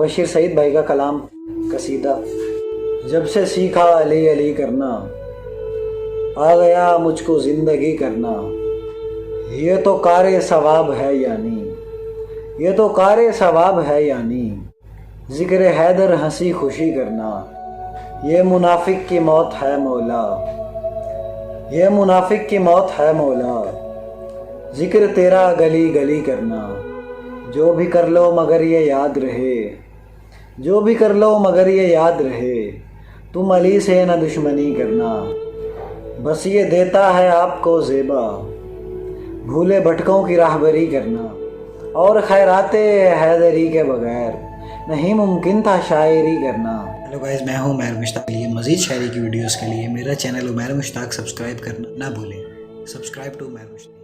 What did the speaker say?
मुबशिर सईद भाई का कलाम कसीदा। जब से सीखा अली अली करना, आ गया मुझको ज़िंदगी करना। ये तो कारे सवाब है यानी, ये तो कारे सवाब है यानी। ज़िक्र हैदर हंसी खुशी करना, ये मुनाफिक की मौत है मौला, ये मुनाफिक की मौत है मौला। ज़िक्र तेरा गली गली करना, जो भी कर लो मगर ये याद रहे, जो भी कर लो मगर ये याद रहे। तुम अली से न दुश्मनी करना, बस ये देता है आपको ज़ेबा। भूले भटकों की राहबरी करना, और खैराते हैदरी के बगैर नहीं मुमकिन था शायरी करना। हेलो गाइस, मैं हूं उमैर मुश्ताक। लिए मज़ीद शायरी की वीडियोस के लिए मेरा चैनल उमैर मुश्ताक सब्सक्राइब करना ना भूलें। Subscribe to Umair Mushtaq.